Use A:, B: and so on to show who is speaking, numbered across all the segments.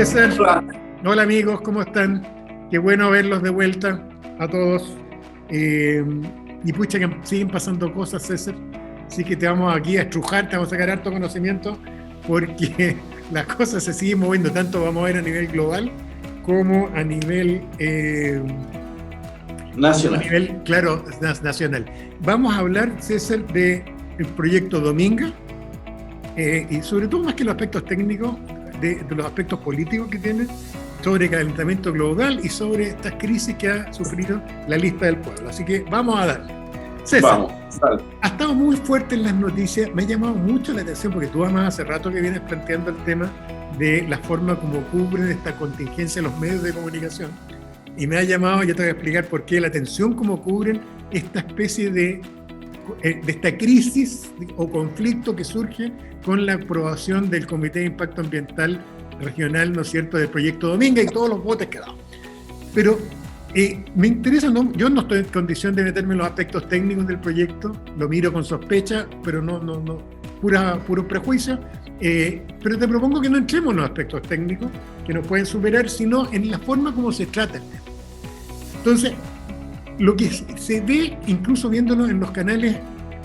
A: César.
B: Hola.
A: Hola amigos, ¿cómo están? Qué bueno verlos de vuelta a todos. Y pucha que siguen pasando cosas, César. Así que te vamos aquí a estrujar, te vamos a sacar harto conocimiento porque las cosas se siguen moviendo, tanto vamos a ver a nivel global como a nivel
B: Nacional.
A: claro, nacional. Vamos a hablar, César, del proyecto Dominga y sobre todo más que los aspectos técnicos, de los aspectos políticos que tiene, sobre calentamiento global y sobre estas crisis que ha sufrido la lista del pueblo. Así que vamos a darle. César,
B: Vamos, dale.
A: ha estado muy fuerte en las noticias, me ha llamado mucho la atención porque tú además hace rato que vienes planteando el tema de la forma como cubren esta contingencia los medios de comunicación. Y me ha llamado, ya te voy a explicar por qué, la atención como cubren esta especie de esta crisis o conflicto que surge con la aprobación del Comité de Impacto Ambiental Regional, ¿no es cierto?, del proyecto Dominga y todos los votos que ha dado. Pero me interesa, ¿no? Yo no estoy en condición de meterme en los aspectos técnicos del proyecto, lo miro con sospecha, pero no puro prejuicio, pero te propongo que no entremos en los aspectos técnicos que nos pueden superar, sino en la forma como se trata el tema. Entonces, lo que se ve, incluso viéndolo en los canales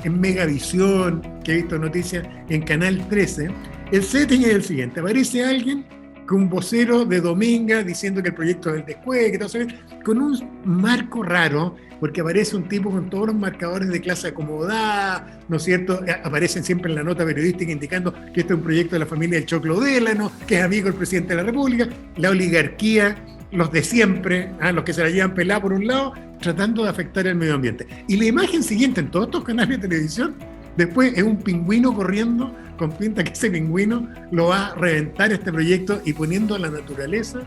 A: en Megavisión, que he visto noticias en Canal 13, el setting es el siguiente: aparece alguien con un vocero de Dominga diciendo que el proyecto es el después, que todo se ve, con un marco raro, porque aparece un tipo con todos los marcadores de clase acomodada, ¿no es cierto? Aparecen siempre en la nota periodística indicando que este es un proyecto de la familia del Choclo Délano, que es amigo del presidente de la República, la oligarquía, los de siempre, los que se la llevan pelada por un lado, tratando de afectar el medio ambiente. Y la imagen siguiente en todos estos canales de televisión, después es un pingüino corriendo con pinta que ese pingüino lo va a reventar este proyecto y poniendo a la naturaleza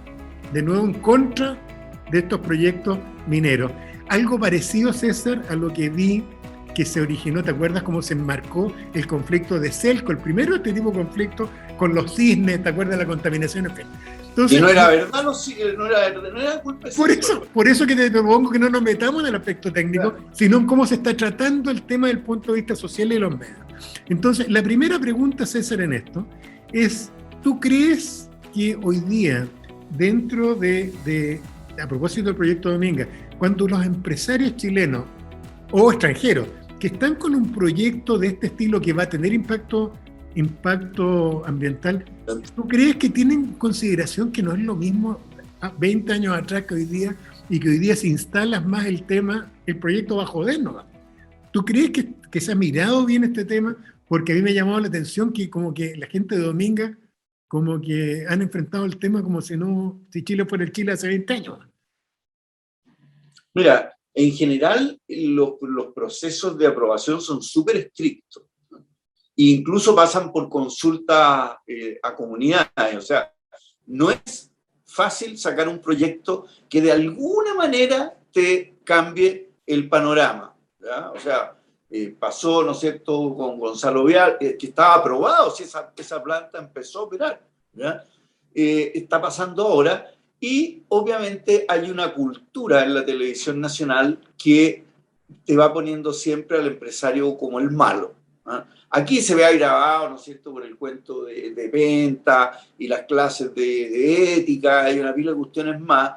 A: de nuevo en contra de estos proyectos mineros. Algo parecido, César, a lo que vi que se originó, ¿te acuerdas cómo se enmarcó el conflicto de Celco, el primero de este tipo de conflicto con los cisnes, ¿te acuerdas de la contaminación? En fin. Entonces,
B: y no era verdad, no era culpa de
A: por eso que te propongo que no nos metamos en el aspecto técnico, claro, sino en cómo se está tratando el tema del punto de vista social y los medios. Entonces, la primera pregunta, César, en esto es: ¿tú crees que hoy día, dentro a propósito del proyecto Dominga, cuando los empresarios chilenos o extranjeros que están con un proyecto de este estilo que va a tener impacto ambiental, ¿tú crees que tienen consideración que no es lo mismo 20 años atrás que hoy día, y que hoy día se instala más el proyecto va a jodernos? ¿Tú crees que se ha mirado bien este tema? Porque a mí me ha llamado la atención que como que la gente de Dominga como que han enfrentado el tema como si Chile fuera el Chile hace 20 años.
B: Mira, en general los procesos de aprobación son súper estrictos. Incluso pasan por consulta a comunidades. O sea, no es fácil sacar un proyecto que de alguna manera te cambie el panorama, ¿ya? O sea, pasó, ¿no es cierto?, con Gonzalo Vial, que estaba aprobado, si esa planta empezó a operar, ¿ya? Está pasando ahora, y obviamente hay una cultura en la televisión nacional que te va poniendo siempre al empresario como el malo, ¿ah? Aquí se ve agravado, ¿no es cierto?, por el cuento de venta y las clases de ética y una pila de cuestiones más,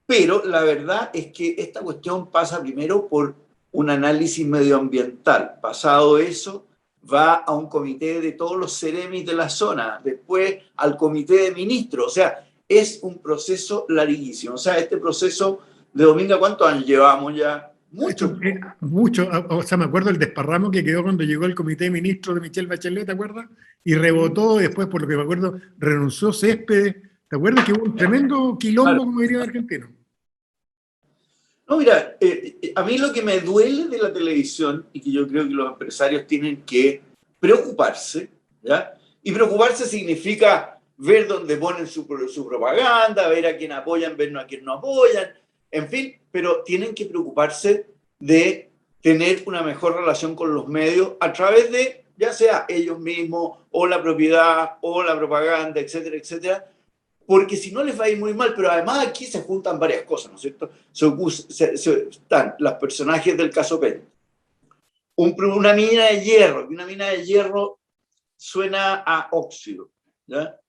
B: pero la verdad es que esta cuestión pasa primero por un análisis medioambiental. Pasado eso, va a un comité de todos los ceremis de la zona, después al comité de ministros. O sea, es un proceso larguísimo. O sea, este proceso de Dominga, ¿cuántos años llevamos ya? Mucho.
A: Mucho. O sea, me acuerdo el desparramo que quedó cuando llegó el comité de ministros de Michelle Bachelet, ¿te acuerdas? Y rebotó, y después, por lo que me acuerdo, renunció Céspedes. ¿Te acuerdas que hubo un tremendo quilombo, como diría el argentino?
B: No, mira, a mí lo que me duele de la televisión, y que yo creo que los empresarios tienen que preocuparse, ¿ya? Y preocuparse significa ver dónde ponen su propaganda, ver a quién apoyan, ver a quién no apoyan, en fin, pero tienen que preocuparse de tener una mejor relación con los medios a través de, ya sea ellos mismos, o la propiedad, o la propaganda, etcétera, etcétera, porque si no les va a ir muy mal. Pero además aquí se juntan varias cosas, ¿no es cierto? Están los personajes del caso Penta, una mina de hierro, y una mina de hierro suena a óxido, ¿ya?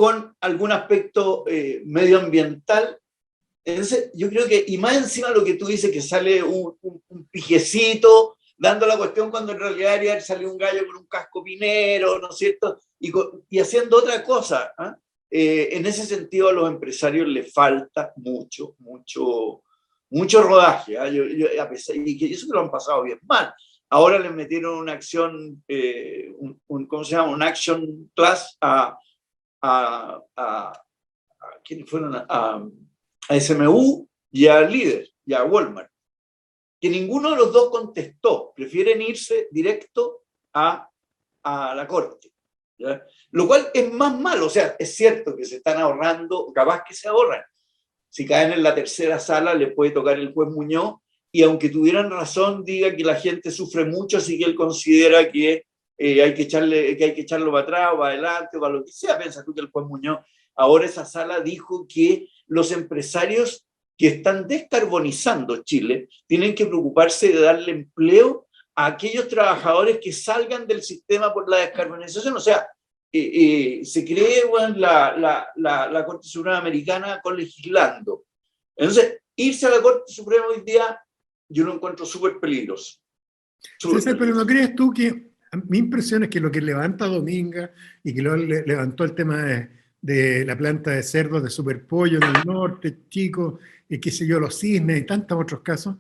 B: con algún aspecto medioambiental. Entonces, yo creo que, y más encima lo que tú dices, que sale un pijecito dando la cuestión cuando en realidad debería haber salido un gallo con un casco minero, ¿no es cierto? Y haciendo otra cosa. En ese sentido a los empresarios les falta mucho rodaje. A pesar, y que eso que lo han pasado bien mal. Ahora les metieron una acción, ¿cómo se llama? Un action class ¿quiénes fueron? A SMU y a Líder y a Walmart, que ninguno de los dos contestó, prefieren irse directo a la corte, ¿ya? Lo cual es más malo. O sea, es cierto que se están ahorrando, capaz que se ahorran. Si caen en la tercera sala les puede tocar el juez Muñoz, y aunque tuvieran razón, diga que la gente sufre mucho, así que él considera que hay que echarlo para atrás o para adelante o para lo que sea. Piensa tú que el juez Muñoz, ahora esa sala dijo que los empresarios que están descarbonizando Chile tienen que preocuparse de darle empleo a aquellos trabajadores que salgan del sistema por la descarbonización. O sea, se cree, bueno, la Corte Suprema Americana colegislando. Entonces, irse a la Corte Suprema hoy día yo lo encuentro súper peligroso.
A: César, pero ¿no crees tú que mi impresión es que lo que levanta Dominga y que lo levantó el tema de la planta de cerdos de Superpollo en el norte, chico, y qué sé yo, los cisnes y tantos otros casos,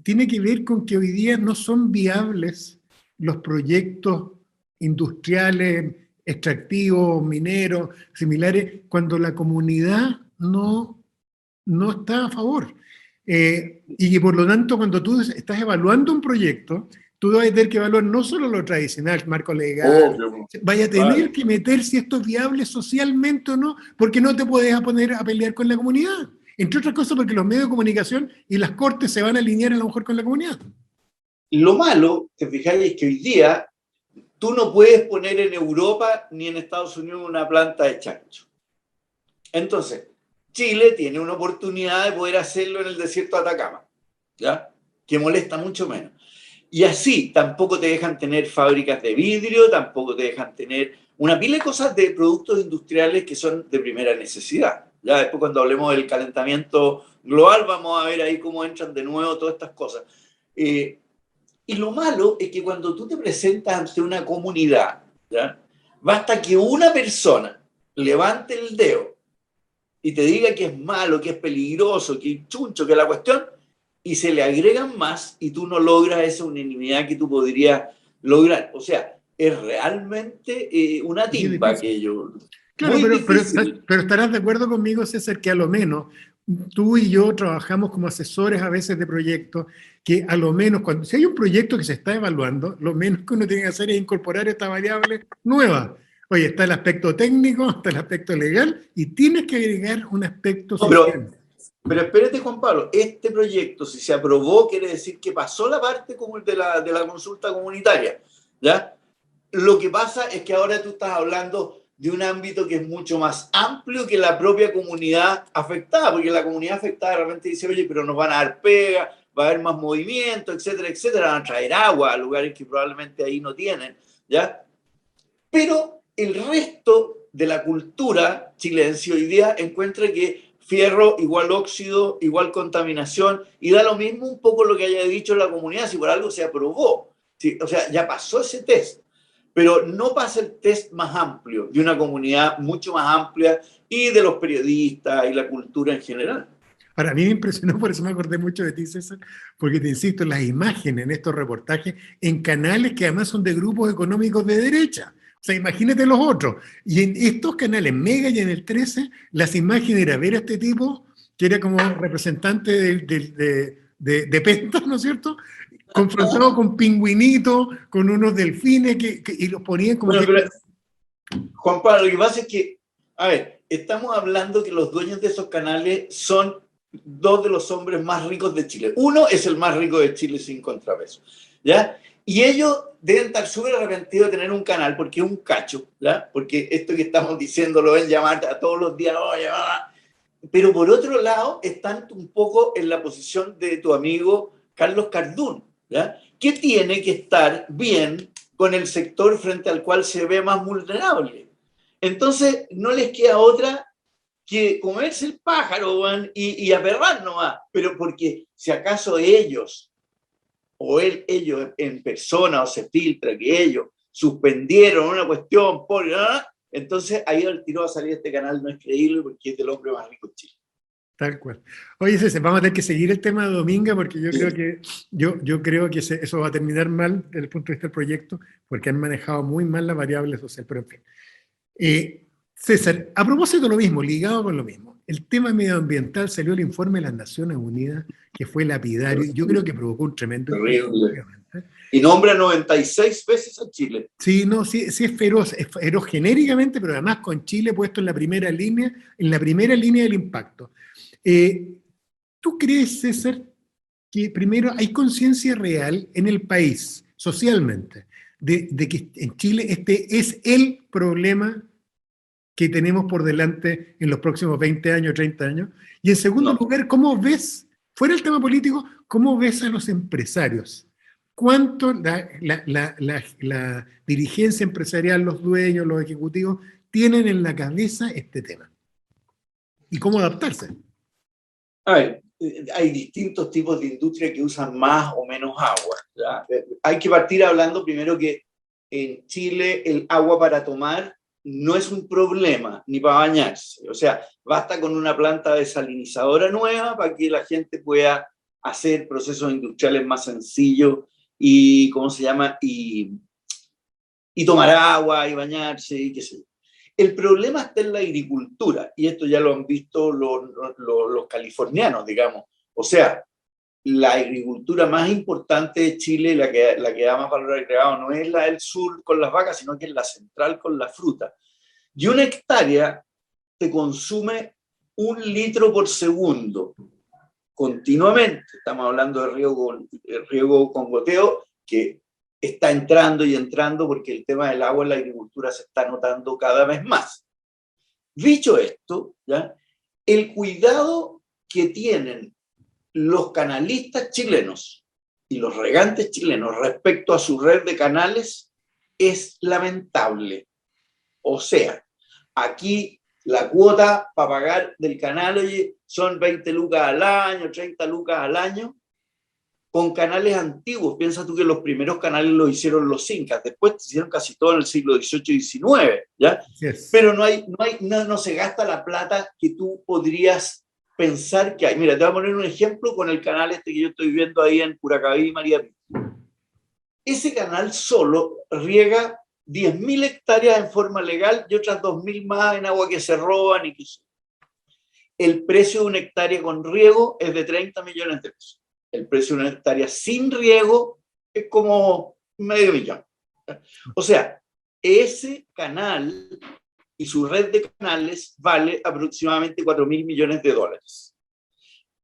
A: tiene que ver con que hoy día no son viables los proyectos industriales, extractivos, mineros, similares, cuando la comunidad no está a favor. Y que por lo tanto, cuando tú estás evaluando un proyecto, tú vas a tener que evaluar no solo lo tradicional, marco legal, vaya a tener que meter si esto es viable socialmente o no, porque no te puedes poner a pelear con la comunidad. Entre otras cosas porque los medios de comunicación y las cortes se van a alinear a lo mejor con la comunidad.
B: Lo malo, te fijáis, es que hoy día tú no puedes poner en Europa ni en Estados Unidos una planta de chancho. Entonces, Chile tiene una oportunidad de poder hacerlo en el desierto de Atacama, ¿ya? Que molesta mucho menos. Y así tampoco te dejan tener fábricas de vidrio, tampoco te dejan tener una pila de cosas de productos industriales que son de primera necesidad. Ya después, cuando hablemos del calentamiento global, vamos a ver ahí cómo entran de nuevo todas estas cosas. Y lo malo es que cuando tú te presentas ante una comunidad, ¿ya? Basta que una persona levante el dedo y te diga que es malo, que es peligroso, que es chuncho, que es la cuestión, y se le agregan más y tú no logras esa unanimidad que tú podrías lograr. O sea, es realmente una timba aquello.
A: Claro, pero estarás de acuerdo conmigo, César, que a lo menos tú y yo trabajamos como asesores a veces de proyectos, que a lo menos, si hay un proyecto que se está evaluando, lo menos que uno tiene que hacer es incorporar esta variable nueva. Oye, está el aspecto técnico, está el aspecto legal, y tienes que agregar un aspecto social.
B: Pero espérate, Juan Pablo, este proyecto, si se aprobó, quiere decir que pasó la parte de la consulta comunitaria, ¿ya? Lo que pasa es que ahora tú estás hablando de un ámbito que es mucho más amplio que la propia comunidad afectada, porque la comunidad afectada de repente dice, oye, pero nos van a dar pega, va a haber más movimiento, etcétera, etcétera, van a traer agua a lugares que probablemente ahí no tienen, ¿ya? Pero el resto de la cultura chilense hoy día encuentra que fierro igual óxido, igual contaminación, y da lo mismo un poco lo que haya dicho la comunidad, si por algo se aprobó. ¿Sí? O sea, ya pasó ese test, pero no pasa el test más amplio, de una comunidad mucho más amplia, y de los periodistas y la cultura en general.
A: Ahora, a mí me impresionó, por eso me acordé mucho de ti, César, porque te insisto, las imágenes en estos reportajes, en canales que además son de grupos económicos de derecha. O sea, imagínate los otros. Y en estos canales, Mega y en el 13, las imágenes era ver a este tipo, que era como representante de Penta, ¿no es cierto? Confrontado con pingüinitos, con unos delfines, y los ponían como...
B: Bueno, pero, Juan Pablo, lo que pasa es que, a ver, estamos hablando que los dueños de esos canales son dos de los hombres más ricos de Chile. Uno es el más rico de Chile sin contrapeso, ¿ya? Y ellos deben estar súper arrepentidos de tener un canal, porque es un cacho, ¿ya? Porque esto que estamos diciendo lo ven llamar a todos los días, oye, pero por otro lado están un poco en la posición de tu amigo Carlos Cardún, ¿ya? Que tiene que estar bien con el sector frente al cual se ve más vulnerable. Entonces no les queda otra que comerse el pájaro, weón, y aperrar nomás, pero porque si acaso ellos, ellos en persona, o se filtra que ellos suspendieron una cuestión por... ¿ah? Entonces ahí el tiro va a salir este canal, no es creíble porque es del hombre más rico de Chile.
A: Tal cual. Oye, César, vamos a tener que seguir el tema de Dominga porque yo
B: Sí.
A: creo que, yo creo que eso va a terminar mal desde el punto de vista del proyecto porque han manejado muy mal la variable social, pero en fin. César, a propósito de lo mismo, ligado con lo mismo, el tema medioambiental salió el informe de las Naciones Unidas que fue lapidario y yo creo que provocó un tremendo impacto, obviamente.
B: Y nombra 96 veces a Chile.
A: Sí, no, sí, sí es feroz genéricamente, pero además con Chile puesto en la primera línea del impacto. ¿Tú crees, César, que primero hay conciencia real en el país, socialmente, de que en Chile este es el problema que tenemos por delante en los próximos 20 años, 30 años? Y en segundo lugar, ¿cómo ves, fuera del tema político, cómo ves a los empresarios? ¿Cuánto la dirigencia empresarial, los dueños, los ejecutivos, tienen en la cabeza este tema? ¿Y cómo adaptarse?
B: A ver, hay distintos tipos de industria que usan más o menos agua, ¿ya? Hay que partir hablando primero que en Chile el agua para tomar no es un problema, ni para bañarse. O sea, basta con una planta desalinizadora nueva para que la gente pueda hacer procesos industriales más sencillos y, ¿cómo se llama? Y tomar agua y bañarse y qué sé yo. El problema está en la agricultura, y esto ya lo han visto los californianos, digamos. O sea, la agricultura más importante de Chile, la que da más valor agregado, no es la del sur con las vacas, sino que es la central con la fruta. Y una hectárea te consume 1 litro por segundo, continuamente. Estamos hablando de riego con goteo, que está entrando y entrando porque el tema del agua en la agricultura se está notando cada vez más. Dicho esto, ¿ya? El cuidado que tienen los canalistas chilenos y los regantes chilenos respecto a su red de canales es lamentable. O sea, aquí la cuota para pagar del canal, oye, son 20 lucas al año, 30 lucas al año, con canales antiguos. Piensa tú que los primeros canales los hicieron los incas, después se hicieron casi todo en el siglo XVIII y XIX, ¿ya? Yes. Pero no se gasta la plata que tú podrías pensar que hay. Mira, te voy a poner un ejemplo con el canal este que yo estoy viendo ahí en Curacaví y María Pita. Ese canal solo riega 10.000 hectáreas en forma legal y otras 2.000 más en agua que se roban y que se... El precio de una hectárea con riego es de 30 millones de pesos. El precio de una hectárea sin riego es como $500.000. O sea, ese canal y su red de canales vale aproximadamente $4.000 millones.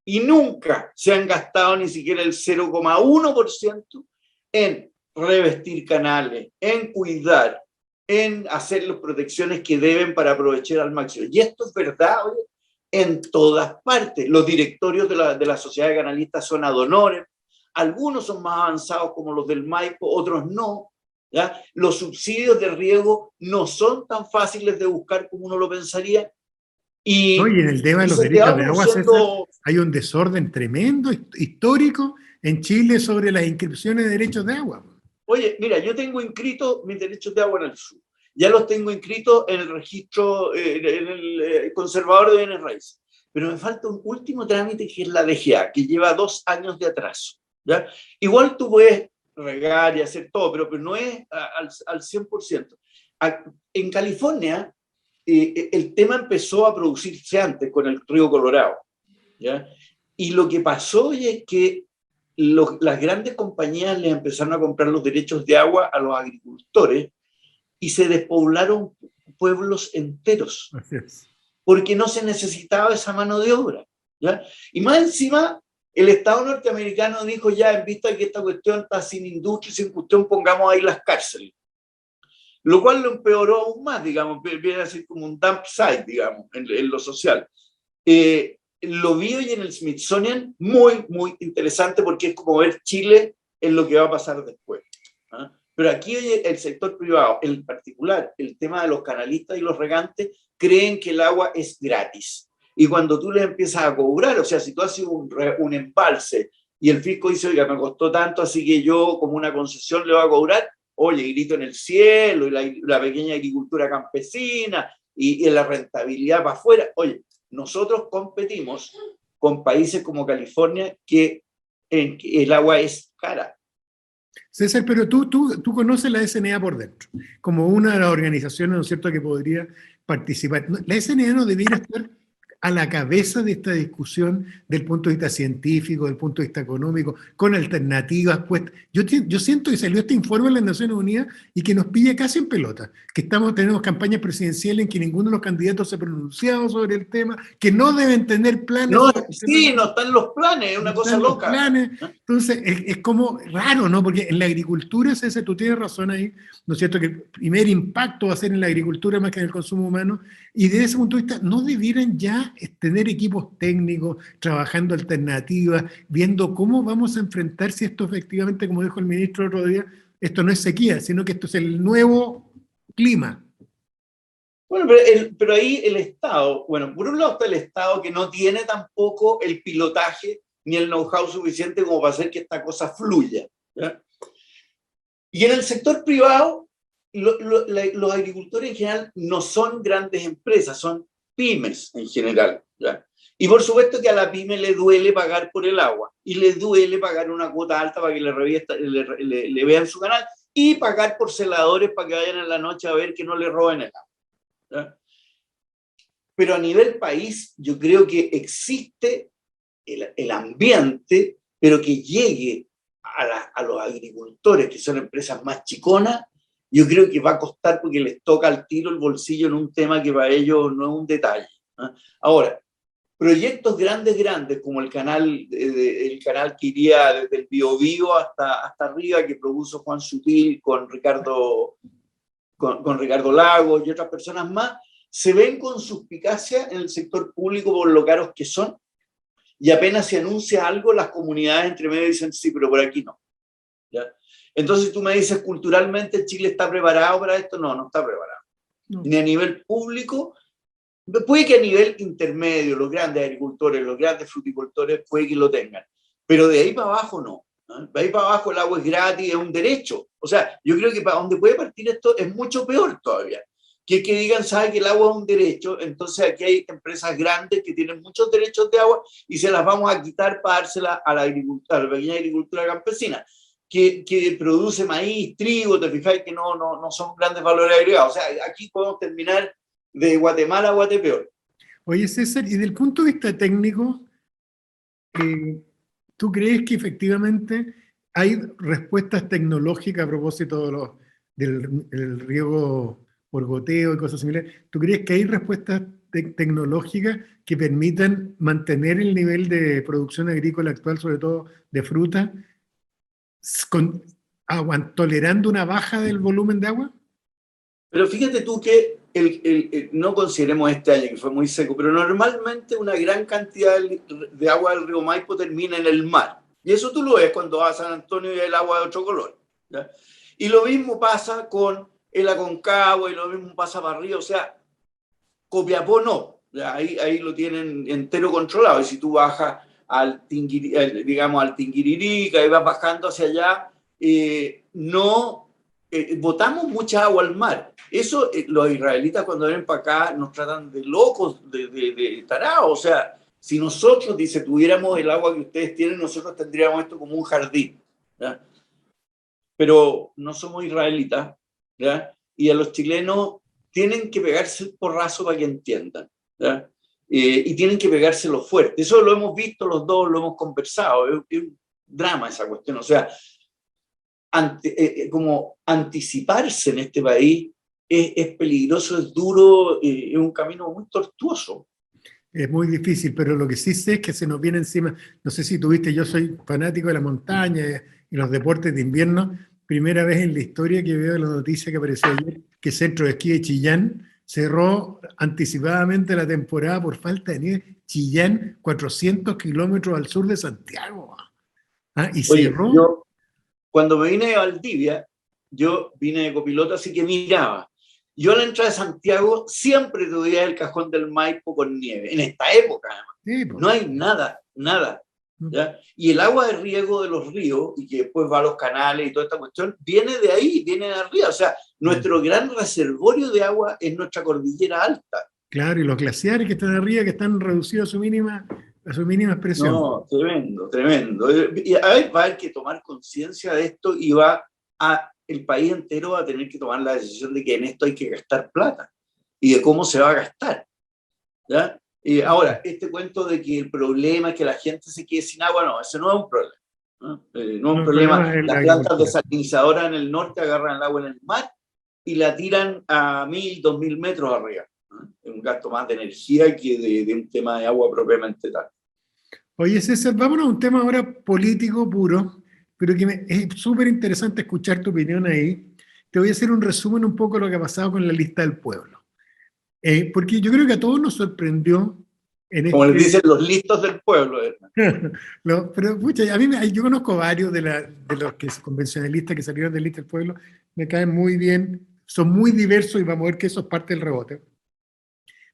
B: Y nunca se han gastado ni siquiera el 0,1% en revestir canales, en cuidar, en hacer las protecciones que deben para aprovechar al máximo. Y esto es verdad, oye, en todas partes. Los directorios de la sociedad de canalistas son ad honorem, algunos son más avanzados como los del Maipo, otros no, ¿ya? Los subsidios de riego no son tan fáciles de buscar como uno lo pensaría. Y
A: en el tema de los derechos de agua, César, hay un desorden tremendo, histórico, en Chile sobre las inscripciones de derechos de agua.
B: Oye, mira, yo tengo inscritos mis derechos de agua en el sur. Ya los tengo inscritos en el registro, en el conservador de bienes raíces. Pero me falta un último trámite que es la DGA, que lleva 2 años de atraso, ¿ya? Igual tú puedes regar y hacer todo, pero no es al 100%. En California, el tema empezó a producirse antes con el río Colorado, ¿ya? Y lo que pasó es que las grandes compañías les empezaron a comprar los derechos de agua a los agricultores y se despoblaron pueblos enteros.
A: Así es.
B: Porque no se necesitaba esa mano de obra, ¿ya? Y más encima, el Estado norteamericano dijo ya, en vista de que esta cuestión está sin industria, sin cuestión, pongamos ahí las cárceles. Lo cual lo empeoró aún más, digamos, viene a ser como un dump site, digamos, en lo social. Lo vi hoy en el Smithsonian, muy, muy interesante, porque es como ver Chile en lo que va a pasar después, ¿ah? Pero aquí el sector privado, en particular, el tema de los canalistas y los regantes, creen que el agua es gratis. Y cuando tú les empiezas a cobrar, o sea, si tú haces un embalse y el fisco dice, oiga, me costó tanto, así que yo como una concesión le voy a cobrar, oye, grito en el cielo, y la pequeña agricultura campesina, y la rentabilidad para afuera. Oye, nosotros competimos con países como California, que el agua es cara.
A: César, pero tú conoces la SNA por dentro, como una de las organizaciones, ¿no es cierto?, que podría participar. La SNA no debiera estar a la cabeza de esta discusión del punto de vista científico, del punto de vista económico, con alternativas puestas. Yo siento que salió este informe de las Naciones Unidas y que nos pilla casi en pelota, que tenemos campañas presidenciales en que ninguno de los candidatos se ha pronunciado sobre el tema, que no deben tener planes.
B: No, sí, no están los planes, es una cosa loca.
A: Planes. Entonces, es como raro, ¿no? Porque en la agricultura, César, tú tienes razón ahí, ¿no es cierto?, que el primer impacto va a ser en la agricultura más que en el consumo humano, y desde ese punto de vista no debieran ya tener equipos técnicos, trabajando alternativas, viendo cómo vamos a enfrentar si esto efectivamente, como dijo el ministro el otro día, esto no es sequía, sino que esto es el nuevo clima.
B: Bueno, pero ahí el Estado, bueno, por un lado está el Estado que no tiene tampoco el pilotaje ni el know-how suficiente como para hacer que esta cosa fluya, ¿ya? Y en el sector privado, los agricultores en general no son grandes empresas, son pymes en general, ¿ya? Y por supuesto que a la pyme le duele pagar por el agua, y le duele pagar una cuota alta para que le vean su canal, y pagar por celadores para que vayan en la noche a ver que no le roben el agua, ¿ya? Pero a nivel país, yo creo que existe el ambiente, pero que llegue a los agricultores, que son empresas más chiconas, yo creo que va a costar porque les toca al tiro el bolsillo en un tema que para ellos no es un detalle, ¿no? Ahora, proyectos grandes, como el canal que iría desde el Biobío hasta arriba, que propuso Juan Sutil con Ricardo Lagos y otras personas más, se ven con suspicacia en el sector público por lo caros que son, y apenas se anuncia algo, las comunidades entre medio dicen, sí, pero por aquí no, ¿ya? Entonces tú me dices, culturalmente Chile está preparado para esto. No, no está preparado. No. Ni a nivel público, puede que a nivel intermedio, los grandes agricultores, los grandes fruticultores, puede que lo tengan, pero de ahí para abajo no. De ahí para abajo el agua es gratis, es un derecho. O sea, yo creo que para donde puede partir esto es mucho peor todavía. Que digan, sabe que el agua es un derecho, entonces aquí hay empresas grandes que tienen muchos derechos de agua y se las vamos a quitar para dárselas a la pequeña agricultura campesina, que produce maíz, trigo, te fijáis que no son grandes valores agregados. O sea, aquí podemos terminar de Guatemala a Guatepeor.
A: Oye, César, y desde el punto de vista técnico, ¿tú crees que efectivamente hay respuestas tecnológicas a propósito del riego por goteo y cosas similares? ¿Tú crees que hay respuestas tecnológicas que permitan mantener el nivel de producción agrícola actual, sobre todo de fruta, tolerando una baja del volumen de agua?
B: Pero fíjate tú que no consideremos este año, que fue muy seco, pero normalmente una gran cantidad de agua del río Maipo termina en el mar. Y eso tú lo ves cuando vas a San Antonio y el agua de otro color, ¿ya? Y lo mismo pasa con el Aconcagua, y lo mismo pasa para arriba. O sea, Copiapó no, ahí lo tienen entero controlado. Y si tú bajas al Tinguiririca y vas bajando hacia allá, botamos mucha agua al mar. Eso los israelitas cuando vienen para acá nos tratan de locos, de tarados. O sea, si nosotros, dice, tuviéramos el agua que ustedes tienen, nosotros tendríamos esto como un jardín, ¿ya? Pero no somos israelitas, ¿ya? Y a los chilenos tienen que pegarse el porrazo para que entiendan, ¿ya? Y tienen que pegárselo fuerte. Eso lo hemos visto los dos, lo hemos conversado. Es un drama esa cuestión. O sea, como anticiparse en este país es peligroso, es duro, es un camino muy tortuoso.
A: Es muy difícil, pero lo que sí sé es que se nos viene encima. No sé si tuviste, yo soy fanático de la montaña y los deportes de invierno. Primera vez en la historia que veo la noticia que apareció ayer, que Centro de Esquí de Chillán cerró anticipadamente la temporada por falta de nieve. Chillán, 400 kilómetros al sur de Santiago. Y
B: Oye,
A: cerró.
B: yo, cuando me vine de Valdivia, yo vine de copiloto, así que miraba. Yo a la entrada de Santiago siempre te veía el cajón del Maipo con nieve, en esta época además.
A: Sí, pues.
B: No hay nada, nada. ¿Ya? Y el agua de riego de los ríos, y que después va a los canales y toda esta cuestión, viene de ahí, viene de arriba. O sea, nuestro gran reservorio de agua es nuestra cordillera alta.
A: Claro, y los glaciares que están arriba, que están reducidos a su mínima expresión.
B: No, tremendo, tremendo. Y va a haber que tomar conciencia de esto y el país entero va a tener que tomar la decisión de que en esto hay que gastar plata y de cómo se va a gastar. ¿Ya? Ahora, este cuento de que el problema es que la gente se quede sin agua, no, ese no es un problema. No, no es un problema. Las plantas desalinizadoras en el norte agarran el agua en el mar y la tiran a 1000, 2000 metros arriba. Es un gasto más de energía que de un tema de agua propiamente tal.
A: Oye, César, vámonos a un tema ahora político puro, pero que es súper interesante escuchar tu opinión ahí. Te voy a hacer un resumen un poco de lo que ha pasado con la lista del pueblo. Porque yo creo que a todos nos sorprendió.
B: Como les dicen los listos del pueblo.
A: No, pero pucha, yo conozco varios de los que convencionalistas que salieron de lista del pueblo, me caen muy bien, son muy diversos y vamos a ver que eso es parte del rebote.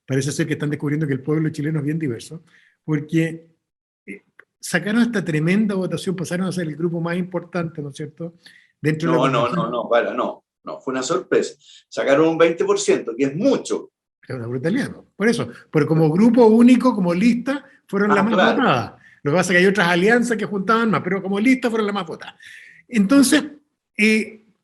A: Parece ser que están descubriendo que el pueblo chileno es bien diverso, porque sacaron esta tremenda votación, pasaron a ser el grupo más importante, ¿no es cierto? Dentro de
B: no, fue una sorpresa. Sacaron un 20%, que es mucho.
A: Es una brutalidad, ¿no? Por eso, pero como grupo único, como lista, fueron las más votadas. Lo que pasa es que hay otras alianzas que juntaban más, pero como lista fueron las más votadas. Entonces,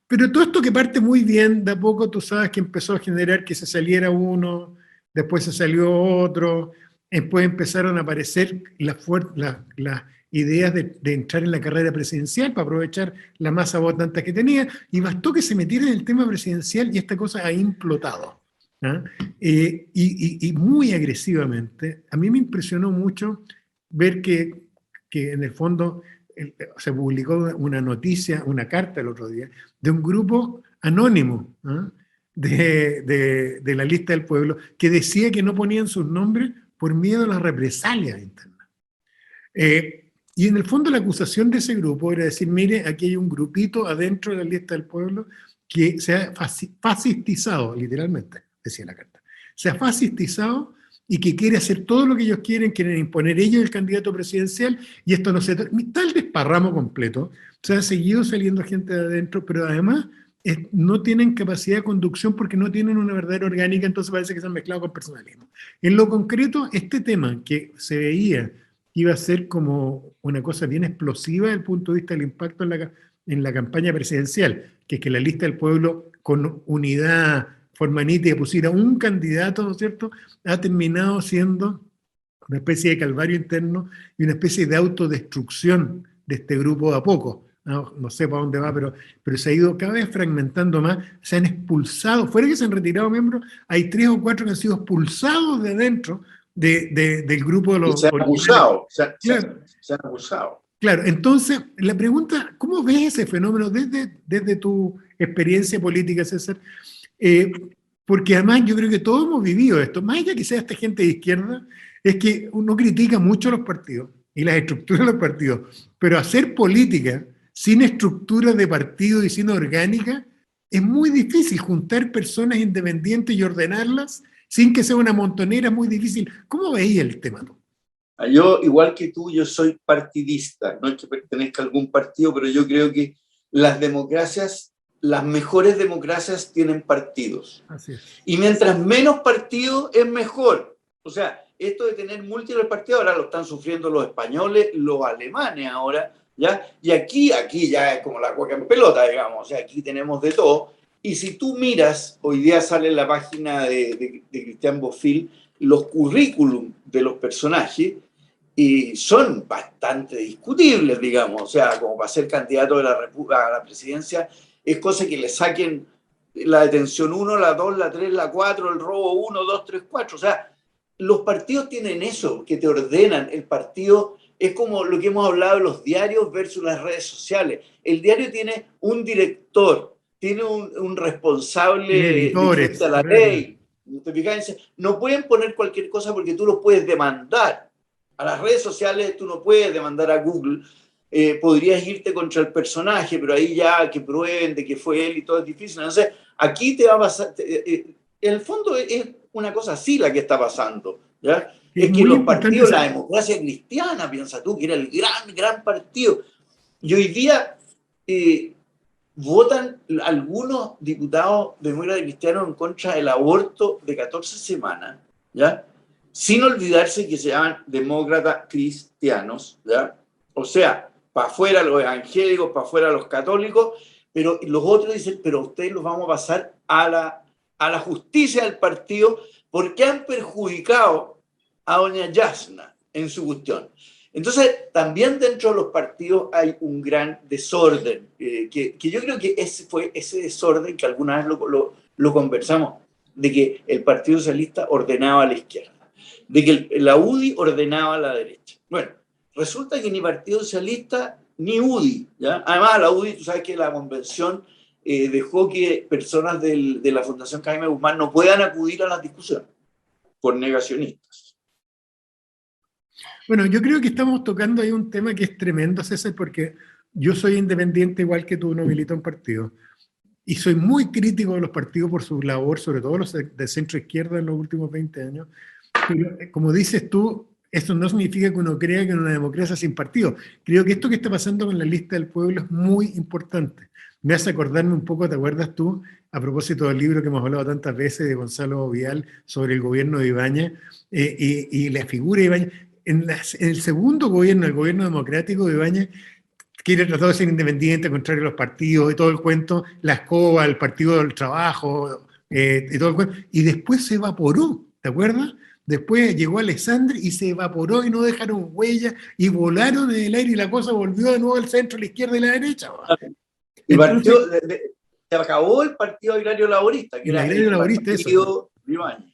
A: pero todo esto que parte muy bien, de a poco tú sabes que empezó a generar que se saliera uno, después se salió otro, después empezaron a aparecer las ideas de entrar en la carrera presidencial para aprovechar la masa votante que tenía, y bastó que se metiera en el tema presidencial y esta cosa ha implotado. ¿Ah? Y muy agresivamente. A mí me impresionó mucho ver que en el fondo se publicó una noticia, una carta el otro día, de un grupo anónimo, ¿ah? de la lista del pueblo, que decía que no ponían sus nombres por miedo a las represalias internas. Y en el fondo la acusación de ese grupo era decir, mire, aquí hay un grupito adentro de la lista del pueblo que se ha fascistizado, literalmente, decía la carta, se ha fascistizado y que quiere hacer todo lo que ellos quieren imponer ellos el candidato presidencial, y esto no se... Tal desparramo completo, se ha seguido saliendo gente de adentro, pero además no tienen capacidad de conducción porque no tienen una verdadera orgánica, entonces parece que se han mezclado con personalismo. En lo concreto, este tema que se veía que iba a ser como una cosa bien explosiva desde el punto de vista del impacto en la campaña presidencial, que es que la lista del pueblo con unidad forma nítida pusiera un candidato, ¿no es cierto?, ha terminado siendo una especie de calvario interno y una especie de autodestrucción de este grupo de a poco. No sé para dónde va, pero se ha ido cada vez fragmentando más, se han expulsado, fuera que se han retirado miembros, hay 3 o 4 que han sido expulsados de dentro del grupo de los...
B: Se han abusado,
A: claro.
B: Se han abusado.
A: Claro, entonces, la pregunta, ¿cómo ves ese fenómeno desde tu experiencia política, César? Porque además yo creo que todos hemos vivido esto, más allá que sea esta gente de izquierda, es que uno critica mucho a los partidos y las estructuras de los partidos, pero hacer política sin estructuras de partido y sin orgánica es muy difícil. Juntar personas independientes y ordenarlas sin que sea una montonera es muy difícil. ¿Cómo veis el tema tú?
B: Yo, igual que tú, yo soy partidista, no es que pertenezca a algún partido, pero yo creo que las democracias, las mejores democracias tienen partidos.
A: Así es.
B: Y mientras menos partidos es mejor. O sea, esto de tener múltiples partidos ahora lo están sufriendo los españoles, los alemanes ahora, ¿ya? Y aquí ya es como la cueca en pelota, digamos, o sea, aquí tenemos de todo. Y si tú miras, hoy día sale en la página de Cristian Bofill, los currículum de los personajes, y son bastante discutibles, digamos, o sea, como para ser candidato a la presidencia, es cosa que le saquen la detención 1, la 2, la 3, la 4, el robo 1, 2, 3, 4, o sea, los partidos tienen eso, que te ordenan. El partido es como lo que hemos hablado de los diarios versus las redes sociales. El diario tiene un director, tiene un responsable frente a la ley. No pueden poner cualquier cosa porque tú los puedes demandar. A las redes sociales tú no puedes demandar a Google podrías irte contra el personaje, pero ahí ya que prueben de que fue él y todo es difícil. Entonces, aquí te va a pasar, en el fondo es una cosa así la que está pasando, ¿ya? Es que los partidos, la democracia cristiana, piensa tú, que era el gran partido, y hoy día votan algunos diputados demócratas cristianos en contra del aborto de 14 semanas, ¿ya? Sin olvidarse que se llaman demócratas cristianos, ¿ya? O sea, para afuera los evangélicos, para afuera los católicos, pero los otros dicen, pero ustedes los vamos a pasar a la justicia del partido porque han perjudicado a doña Yasna en su cuestión. Entonces, también dentro de los partidos hay un gran desorden, que yo creo que ese fue ese desorden que alguna vez lo conversamos, de que el Partido Socialista ordenaba a la izquierda, de que la UDI ordenaba a la derecha. Bueno, resulta que ni Partido Socialista ni UDI, ¿ya? Además, la UDI, tú sabes que la convención dejó que personas de la Fundación Jaime Guzmán no puedan acudir a las discusiones por negacionistas.
A: Bueno, yo creo que estamos tocando ahí un tema que es tremendo, César, porque yo soy independiente igual que tú, no milito en partido. Y soy muy crítico de los partidos por su labor, sobre todo los de centro-izquierda en los últimos 20 años. Pero, como dices tú, esto no significa que uno crea que en una democracia sin partido. Creo que esto que está pasando con la lista del pueblo es muy importante. Me hace acordarme un poco, ¿te acuerdas tú? A propósito del libro que hemos hablado tantas veces de Gonzalo Vial sobre el gobierno de Ibáñez y la figura de Ibáñez. En el segundo gobierno, el gobierno democrático de Ibáñez, quiere tratar de ser independiente, contrario a los partidos y todo el cuento, la escoba, el partido del trabajo, y todo el cuento, y después se evaporó, ¿te acuerdas? Después llegó Alessandri y se evaporó y no dejaron huella y volaron en el aire y la cosa volvió de nuevo al centro, a la izquierda y la derecha.
B: Se acabó el Partido Agrario Laborista, que era el partido de Ibáñez.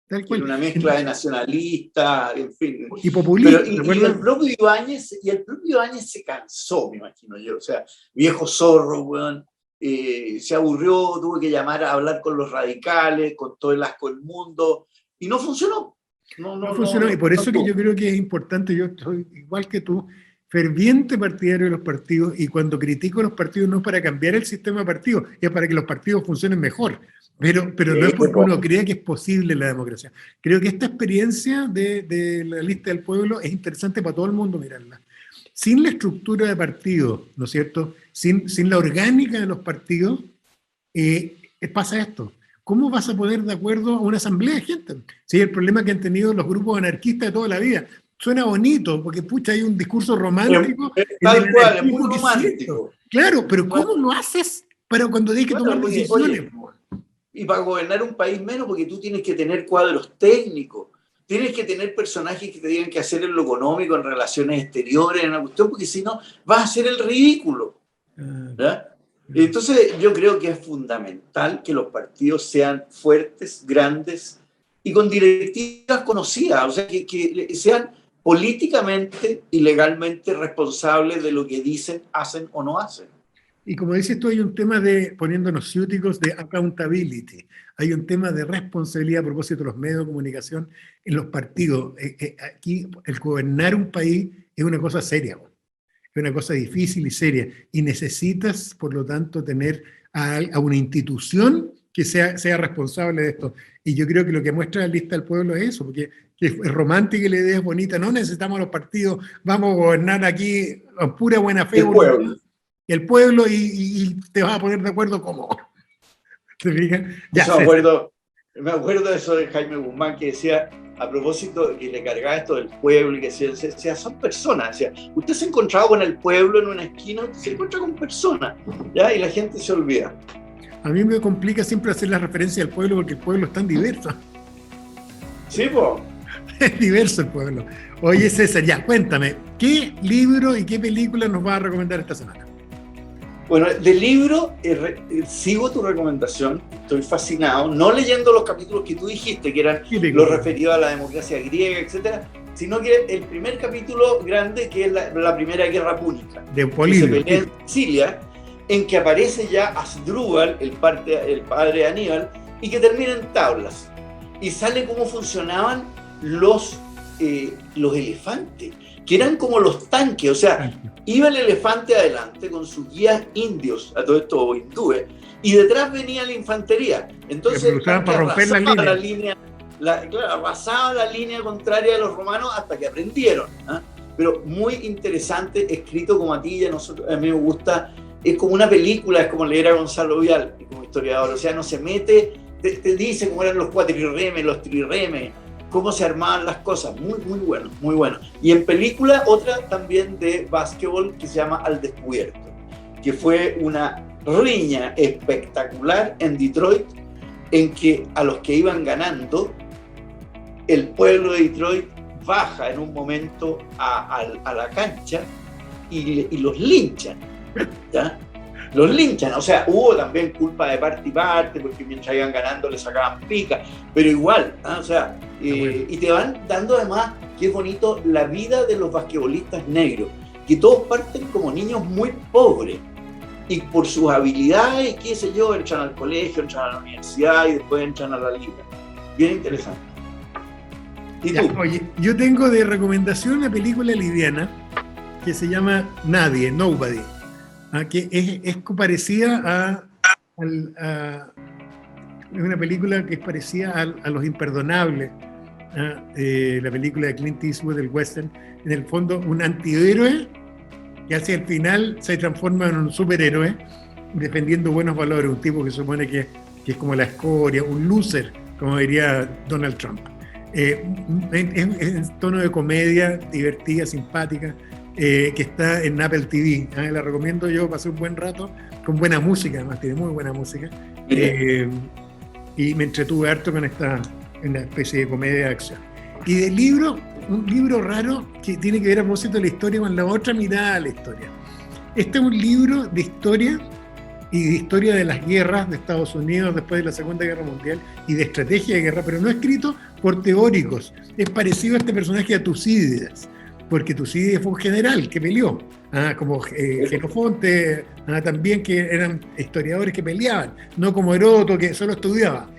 B: Tal cual. Una mezcla de nacionalistas, en fin.
A: Y populistas.
B: Y el propio Ibáñez se cansó, me imagino yo. O sea, viejo zorro, weón. Se aburrió, tuvo que llamar a hablar con los radicales, con todo el asco del mundo, y no funcionó. No
A: funcionó, y por eso que yo creo que es importante, yo soy igual que tú, ferviente partidario de los partidos, y cuando critico a los partidos no es para cambiar el sistema de partidos, es para que los partidos funcionen mejor. Pero no es porque uno crea que es posible la democracia. Creo que esta experiencia de la lista del pueblo es interesante para todo el mundo mirarla. Sin la estructura de partidos, ¿no es cierto? Sin la orgánica de los partidos, pasa esto. ¿Cómo vas a poner de acuerdo a una asamblea de gente? Si es el problema que han tenido los grupos anarquistas de toda la vida. Suena bonito, porque pucha, hay un discurso romántico.
B: Tal cual, es muy romántico.
A: Claro, pero ¿cómo lo haces para cuando tienes que tomar decisiones?
B: Y para gobernar un país menos, porque tú tienes que tener cuadros técnicos, tienes que tener personajes que te digan qué hacer en lo económico, en relaciones exteriores, en la cuestión, porque si no, vas a hacer el ridículo. ¿Ya? Entonces, yo creo que es fundamental que los partidos sean fuertes, grandes y con directivas conocidas, o sea, que sean políticamente y legalmente responsables de lo que dicen, hacen o no hacen.
A: Y como dices tú, hay un tema de, poniéndonos ciúticos, de accountability. Hay un tema de responsabilidad a propósito de los medios de comunicación en los partidos. Aquí el gobernar un país es una cosa seria, es una cosa difícil y seria. Y necesitas, por lo tanto, tener a una institución que sea responsable de esto. Y yo creo que lo que muestra la lista del pueblo es eso, porque es romántica y la idea es bonita. No necesitamos los partidos, vamos a gobernar aquí a pura buena fe. El pueblo y te vas a poner de acuerdo cómo. ¿Te fijas? Ya,
B: me acuerdo de eso de Jaime Guzmán, que decía, a propósito, que le cargaba esto del pueblo, y que decía, son personas. Decía, usted se ha encontrado con el pueblo en una esquina, usted se encuentra con personas, ¿ya? Y la gente se olvida.
A: A mí me complica siempre hacer la referencia al pueblo, porque el pueblo es tan diverso.
B: Sí, pues.
A: Es diverso el pueblo. Oye, César, ya, cuéntame, ¿qué libro y qué película nos vas a recomendar esta semana?
B: Bueno, del libro sigo tu recomendación, estoy fascinado, no leyendo los capítulos que tú dijiste, que eran los referidos a la democracia griega, etcétera, sino que el primer capítulo grande, que es la primera guerra púnica,
A: de Polibio,
B: que se pelea en Sicilia, en que aparece ya Asdrúbal, el padre de Aníbal, y que termina en tablas, y sale cómo funcionaban los elefantes, que eran como los tanques, o sea, iba el elefante adelante con sus guías indios, a todo esto hindúes, y detrás venía la infantería. Entonces
A: para romper la línea.
B: Arrasaba la línea contraria de los romanos hasta que aprendieron. Pero muy interesante, escrito como a ti y a nosotros, a mí me gusta. Es como una película, es como leer a Gonzalo Vial como historiador. O sea, no se mete, te dice cómo eran los cuatrirremes, los trirremes, cómo se armaban las cosas. Muy, muy bueno, muy bueno. Y en película, otra también de básquetbol que se llama Al Descubierto, que fue una riña espectacular en Detroit, en que a los que iban ganando, el pueblo de Detroit baja en un momento a la cancha y los linchan, ¿ya? Los linchan, o sea, hubo también culpa de parte y parte, porque mientras iban ganando le sacaban pica, pero igual, o sea, y te van dando además, qué bonito, la vida de los basquetbolistas negros, que todos parten como niños muy pobres, y por sus habilidades, qué sé yo, entran al colegio, entran a la universidad y después entran a la liga. Bien interesante. ¿Y tú?
A: Oye, yo tengo de recomendación una película liviana que se llama Nadie, Nobody, que es parecida es una película que es parecida a Los Imperdonables, la película de Clint Eastwood, el western. En el fondo, un antihéroe que hacia el final se transforma en un superhéroe defendiendo buenos valores, un tipo que supone que es como la escoria, un loser, como diría Donald Trump. En tono de comedia, divertida, simpática, que está en Apple TV. La recomiendo yo, pasé un buen rato, con buena música, además tiene muy buena música, y me entretuve harto con una especie de comedia de acción. Y del libro, un libro raro que tiene que ver a propósito de la historia con la otra mirada a la historia. Este es un libro de historia y de historia de las guerras de Estados Unidos después de la Segunda Guerra Mundial y de estrategia de guerra, pero no escrito por teóricos. Es parecido a este personaje a Tucídides, porque Tucídides fue un general que peleó, como Jenofonte, también que eran historiadores que peleaban, no como Heródoto que solo estudiaba.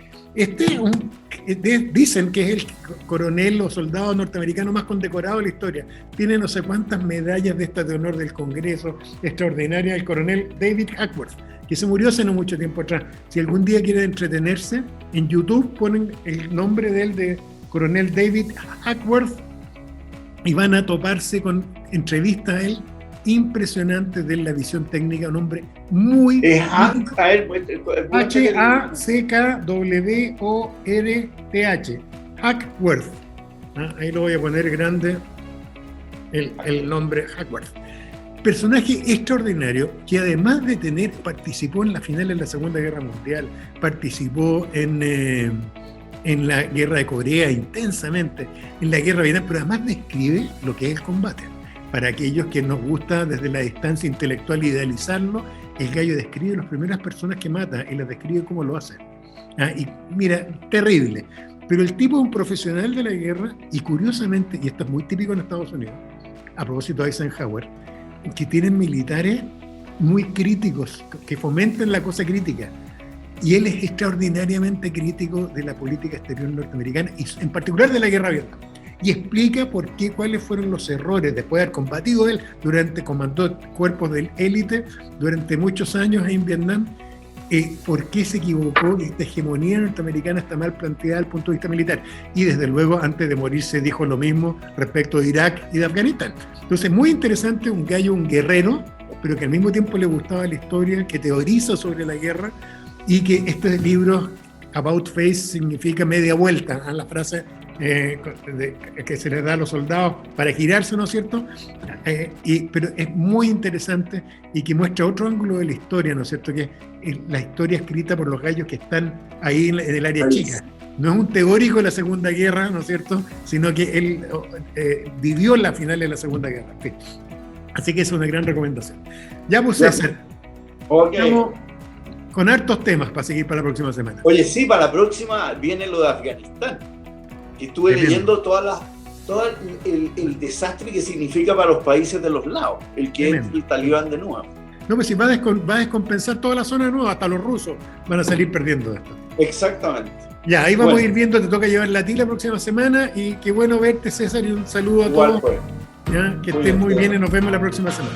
A: Dicen que es el coronel o soldado norteamericano más condecorado de la historia. Tiene no sé cuántas medallas de estas de honor del Congreso, extraordinaria, el coronel David Hackworth, que se murió hace no mucho tiempo atrás. Si algún día quieren entretenerse, en YouTube ponen el nombre de él, de coronel David Hackworth, y van a toparse con entrevistas a él impresionantes de la visión técnica, un hombre muy... H-A-C-K-W-O-R-T-H, Hackworth. Ahí lo voy a poner grande, el nombre Hackworth. Personaje extraordinario que además de participó en la final de la Segunda Guerra Mundial, participó en la Guerra de Corea intensamente, en la Guerra de Vietnam, pero además describe lo que es el combate. Para aquellos que nos gusta desde la distancia intelectual idealizarlo, el gallo describe las primeras personas que mata y las describe cómo lo hacen. Y mira, terrible. Pero el tipo es un profesional de la guerra y curiosamente, y esto es muy típico en Estados Unidos, a propósito de Eisenhower, que tienen militares muy críticos, que fomentan la cosa crítica. Y él es extraordinariamente crítico de la política exterior norteamericana y en particular de la guerra de Vietnam. Y explica cuáles fueron los errores después de haber combatido él comandó cuerpos de élite durante muchos años en Vietnam, por qué se equivocó y esta hegemonía norteamericana está mal planteada desde el punto de vista militar. Y desde luego, antes de morirse, dijo lo mismo respecto de Irak y de Afganistán. Entonces, muy interesante, un gallo, un guerrero, pero que al mismo tiempo le gustaba la historia, que teoriza sobre la guerra, y que este libro, About Face, significa media vuelta, la frase que se les da a los soldados para girarse, ¿no es cierto? Pero es muy interesante y que muestra otro ángulo de la historia, ¿no es cierto? Que es la historia escrita por los gallos que están ahí en el área chica. No es un teórico de la Segunda Guerra, ¿no es cierto? Sino que él vivió la final de la Segunda Guerra. Sí. Así que es una gran recomendación. Ya, pues, César. Estamos con hartos temas para seguir para la próxima semana.
B: Oye, sí, para la próxima viene lo de Afganistán. Que estuve leyendo todo el desastre que significa para los países de los lados, el que es el talibán de nuevo.
A: No, pues si va a descompensar toda la zona de nuevo, hasta los rusos van a salir perdiendo esto.
B: Exactamente.
A: Ya, ahí vamos a ir viendo, te toca llevar la tila la próxima semana y qué bueno verte, César, y un saludo a todos.
B: Pues.
A: Ya, que estén muy bien y nos vemos la próxima semana.